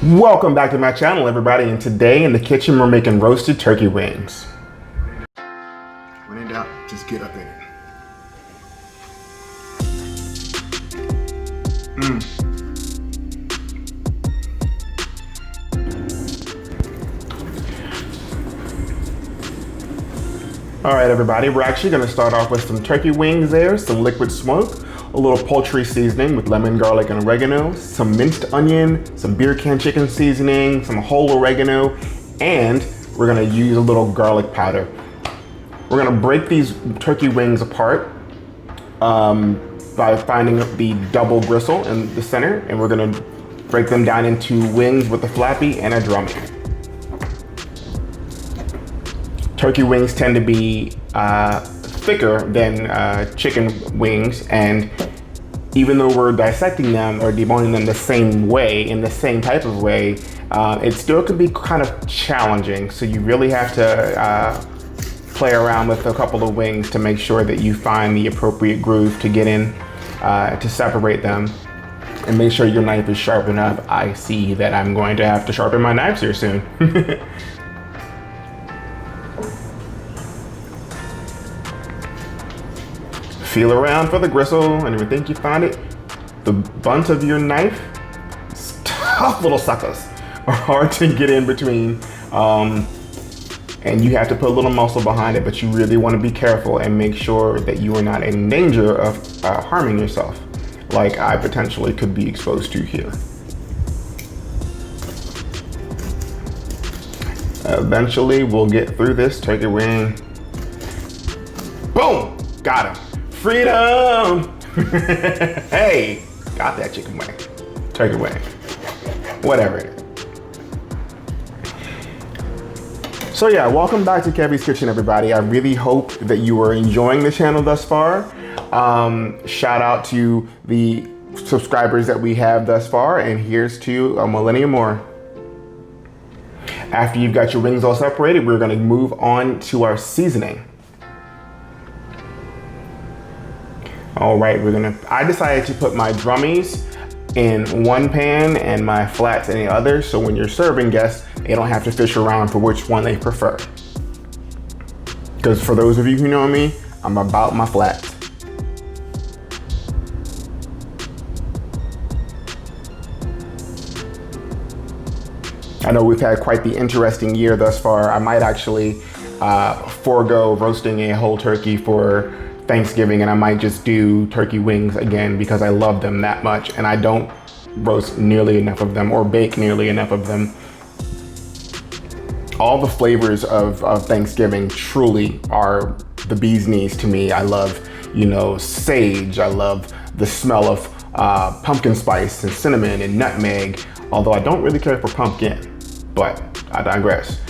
Welcome back to my channel, everybody, and today in the kitchen we're making roasted turkey wings. When in doubt, just get up in it. All right, everybody, we're actually going to start off with some turkey wings there, some liquid smoke, a little poultry seasoning with lemon, garlic, and oregano, some minced onion, some beer can chicken seasoning, some whole oregano, and we're going to use a little garlic powder. We're going to break these turkey wings apart by finding the double gristle in the center, and we're going to break them down into wings with a flappy and a drummy. Turkey wings tend to be thicker than chicken wings, and even though we're dissecting them or deboning them the same way, in the same type of way, it still can be kind of challenging. So you really have to play around with a couple of wings to make sure that you find the appropriate groove to get in to separate them, and make sure your knife is sharp enough. I see that I'm going to have to sharpen my knives here soon. Feel around for the gristle, and if you think you find it, the bunt of your knife, tough little suckers, are hard to get in between, and you have to put a little muscle behind it, but you really want to be careful and make sure that you are not in danger of harming yourself, like I potentially could be exposed to here. Eventually, we'll get through this turkey wing. Boom! Got him. Freedom! Hey, got that chicken wing, turkey wing, whatever it is. So yeah, welcome back to Kevy's Kitchen, everybody. I really hope that you are enjoying the channel thus far. Shout out to the subscribers that we have thus far, and here's to a millennium more. After you've got your wings all separated, we're gonna move on to our seasoning. All right, I decided to put my drummies in one pan and my flats in the other, so when you're serving guests, they don't have to fish around for which one they prefer. Because for those of you who know me, I'm about my flats. I know we've had quite the interesting year thus far. I might actually forego roasting a whole turkey for Thanksgiving, and I might just do turkey wings again because I love them that much, and I don't roast nearly enough of them or bake nearly enough of them. All the flavors of Thanksgiving truly are the bee's knees to me. I love, sage. I love the smell of pumpkin spice and cinnamon and nutmeg, although I don't really care for pumpkin, but I digress.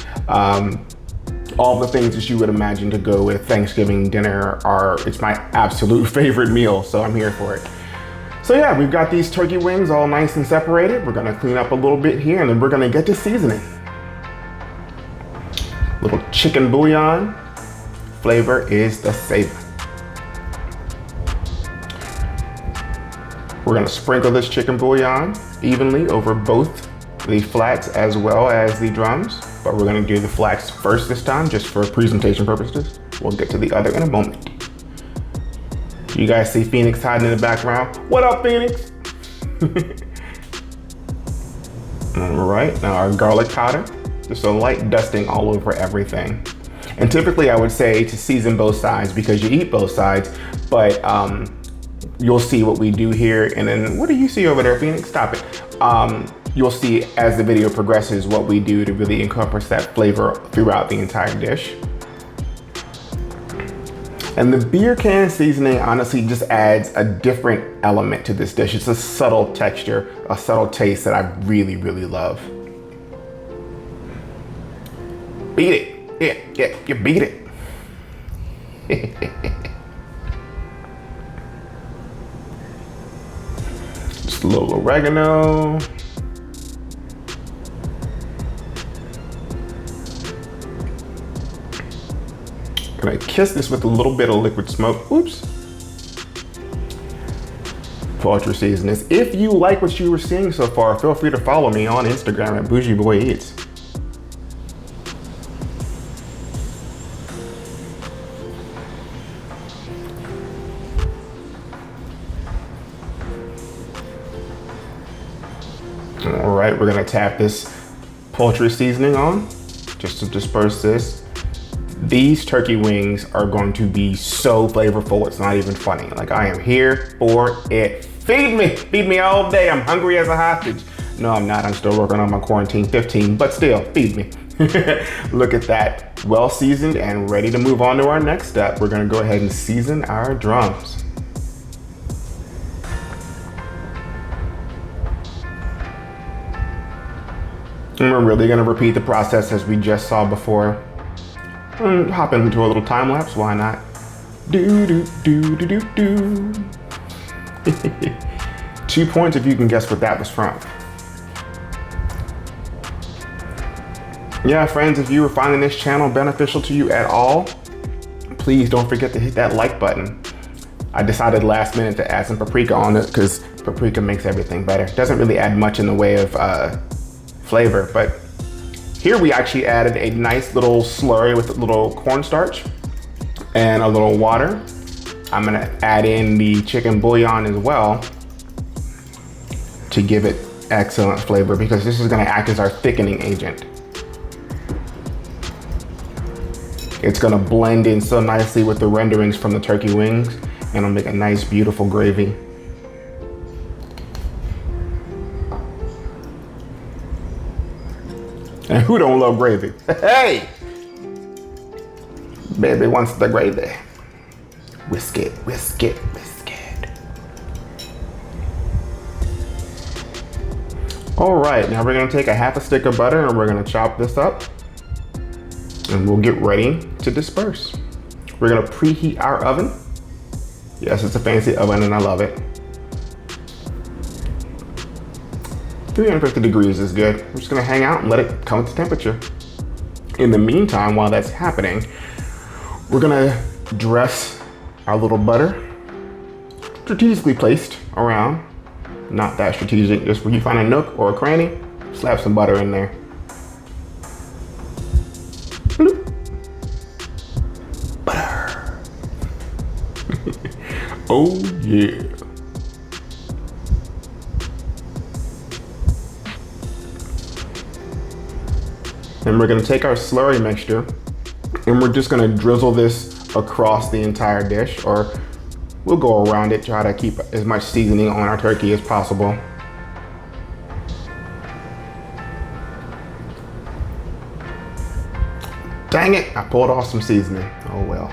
All the things that you would imagine to go with Thanksgiving dinner it's my absolute favorite meal, so I'm here for it. So yeah, we've got these turkey wings all nice and separated. We're gonna clean up a little bit here, and then we're gonna get to seasoning. Little chicken bouillon, flavor is the savior. We're gonna sprinkle this chicken bouillon evenly over both the flats as well as the drums, but we're gonna do the flats first this time, just for presentation purposes. We'll get to the other in a moment. You guys see Phoenix hiding in the background? What up, Phoenix? All right, now our garlic powder, just a light dusting all over everything. And typically I would say to season both sides because you eat both sides, but you'll see what we do here. And then what do you see over there, Phoenix? Stop it. You'll see as the video progresses what we do to really encompass that flavor throughout the entire dish. And the beer can seasoning honestly just adds a different element to this dish. It's a subtle texture, a subtle taste that I really, really love. Beat it. Yeah, you beat it. Just a little oregano. Gonna kiss this with a little bit of liquid smoke. Oops. poultry seasonings. If you like what you were seeing so far, feel free to follow me on Instagram at Bougie Boy Eats. All right, we're gonna tap this poultry seasoning on just to disperse this. These turkey wings are going to be so flavorful, it's not even funny. Like, I am here for it. Feed me all day. I'm hungry as a hostage. No, I'm not, I'm still working on my quarantine 15, but still, feed me. Look at that, well seasoned and ready to move on to our next step. We're gonna go ahead and season our drums. And we're really gonna repeat the process as we just saw before. Hop into a little time lapse, why not? Do do do do do do. 2 points if you can guess what that was from. Yeah, friends, if you were finding this channel beneficial to you at all, please don't forget to hit that like button. I decided last minute to add some paprika on it because paprika makes everything better. It doesn't really add much in the way of flavor, but here we actually added a nice little slurry with a little cornstarch and a little water. I'm gonna add in the chicken bouillon as well to give it excellent flavor because this is gonna act as our thickening agent. It's gonna blend in so nicely with the renderings from the turkey wings and it'll make a nice, beautiful gravy. And who don't love gravy? Hey! Baby wants the gravy. Whisk it, whisk it, whisk it. All right, now we're gonna take a half a stick of butter and we're gonna chop this up and we'll get ready to disperse. We're gonna preheat our oven. Yes, it's a fancy oven and I love it. 350 degrees is good. We're just gonna hang out and let it come to temperature. In the meantime, while that's happening, we're gonna dress our little butter, strategically placed around. Not that strategic, just where you find a nook or a cranny, slap some butter in there. Bloop. Butter. Oh yeah. And we're gonna take our slurry mixture and we're just gonna drizzle this across the entire dish, or we'll go around it, try to keep as much seasoning on our turkey as possible. Dang it, I pulled off some seasoning. Oh well,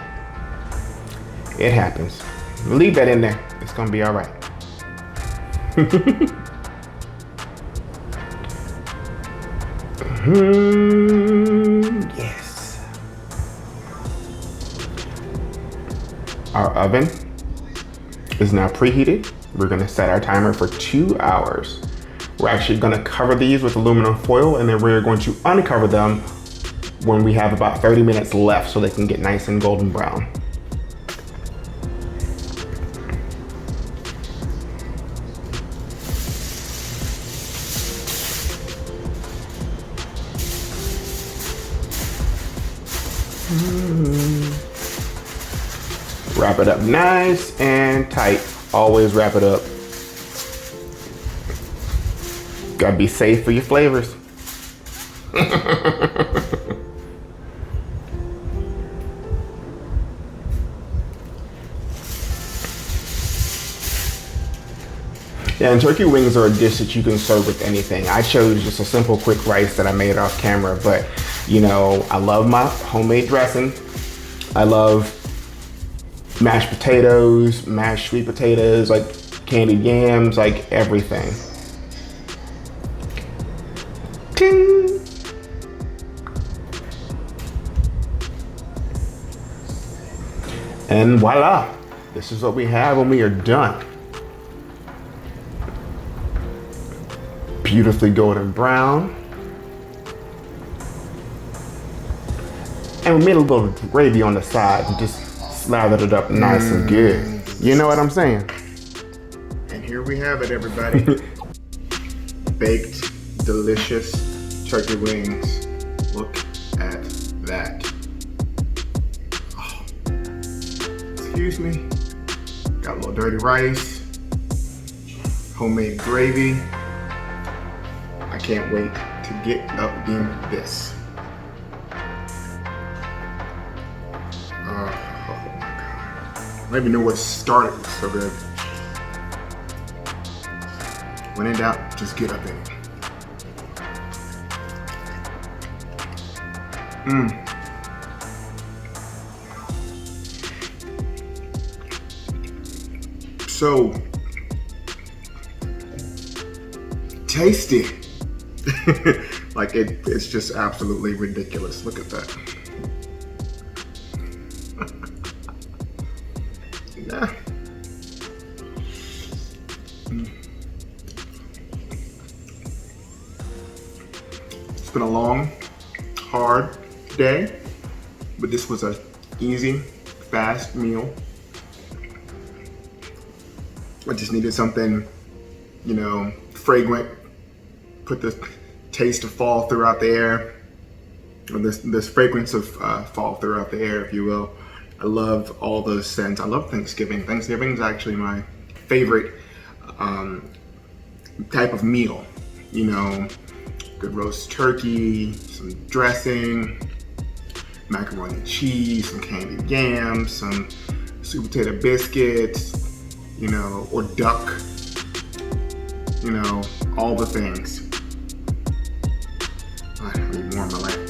it happens. Leave that in there, it's gonna be all right. Yes. Our oven is now preheated. We're gonna set our timer for 2 hours. We're actually gonna cover these with aluminum foil and then we're going to uncover them when we have about 30 minutes left so they can get nice and golden brown. Wrap it up nice and tight. Always wrap it up. Gotta be safe for your flavors. Yeah, and turkey wings are a dish that you can serve with anything. I chose just a simple quick rice that I made off camera, but you know, I love my homemade dressing. I love mashed potatoes, mashed sweet potatoes, like candied yams, like everything. Ting. And voila, this is what we have when we are done. Beautifully golden brown. And we made a little gravy on the side and just slathered it up nice and good. You know what I'm saying? And Here we have it, everybody. Baked, delicious turkey wings. Look at that. Oh. Excuse me. Got a little dirty rice, homemade gravy. I can't wait to get up in this. Oh my God. I don't even know where to start. It was so good. When in doubt, just get up in it. So tasty. Like it's just absolutely ridiculous. Look at that. Yeah. It's been a long, hard day, but this was a easy, fast meal. I just needed something, you know, fragrant, put the taste of fall throughout the air, or this fragrance of fall throughout the air, if you will. I love all those scents. I love Thanksgiving. Thanksgiving is actually my favorite type of meal. You know, good roast turkey, some dressing, macaroni and cheese, some candied yams, some sweet potato biscuits, you know, or duck, you know, all the things. I need more in my life.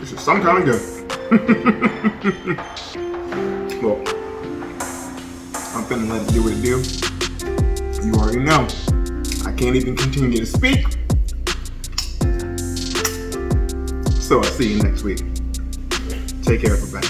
This is some kind of good. Well, I'm finna let it do what it do. You already know. I can't even continue to speak. So I'll see you next week. Take care, everybody.